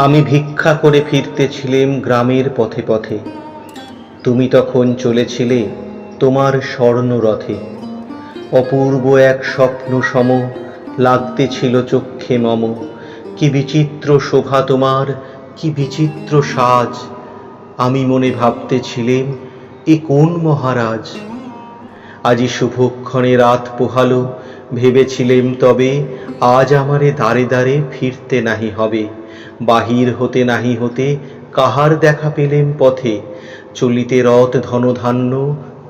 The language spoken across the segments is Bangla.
আমি ভিক্ষা করে ফিরতেছিলেম গ্রামের পথে পথে, তুমি তখন চলেছিলে তোমার স্বর্ণরথে। অপূর্ব এক স্বপ্ন সম লাগতেছিল চক্ষে মম। কি বিচিত্র শোভা তোমার, কি বিচিত্র সাজ। আমি মনে ভাবতেছিলেম, এ কোন মহারাজ। আজি শুভক্ষণে রাত পোহালো, ভেবেছিলেম তবে আজ আমারে দ্বারে দ্বারে ফিরতে নাহি হবে। বাহির হতে নাহি হতে কাহার দেখা পেলেম পথে। চলিতে রথ ধনধান্য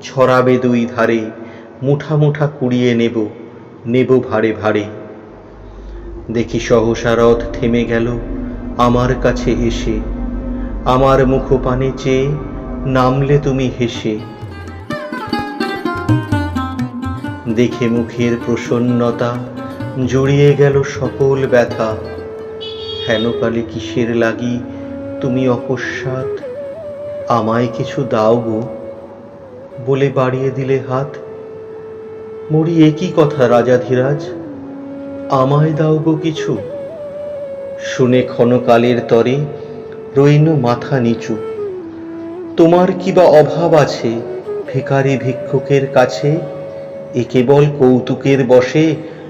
ছড়াবে দুই ধারে। মুঠা মুঠা কুড়িয়ে নেব, নেব ভারে ভারে। দেখি সহসা রথ থেমে গেল আমার কাছে এসে। আমার মুখপানে চেয়ে নামলে তুমি হেসে। দেখে মুখের প্রসন্নতা জুড়িয়ে গেল সকল ব্যথা। হেন কালে কিসের লাগি তুমি অকস্মাৎ আমায় কিছু দাও গো, বলে বাড়িয়ে দিলে হাত। মরি একই কথা রাজাধিরাজ, আমায় দাও গো কিছু। শুনে ক্ষণকালের তরে রইল মাথা নিচু। তোমার কি বা অভাব আছে ভিখারি ভিক্ষুকের কাছে? এ কেবল কৌতুকের বশে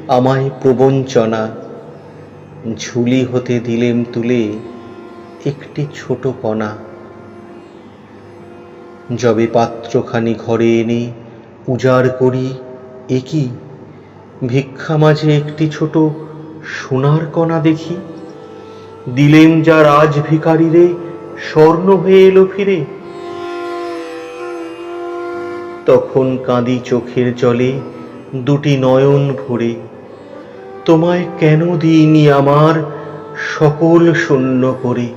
আমায় প্রবঞ্চনা। ঝুলি হতে দিলেম তুলে একটি ছোট কণা। যবে পাত্রখানি ঘরে এনে উজাড় করি, এ কি ভিক্ষা মাঝে একটি ছোট সোনার কণা দেখি। দিলেম যা রাজ ভিখারিরে, স্বর্ণ হয়ে এলো ফিরে। তখন কাঁদি চোখের জলে দুটি নয়ন ভরে। তোমায় কেন দিইনি আমার সকল শূন্য করে।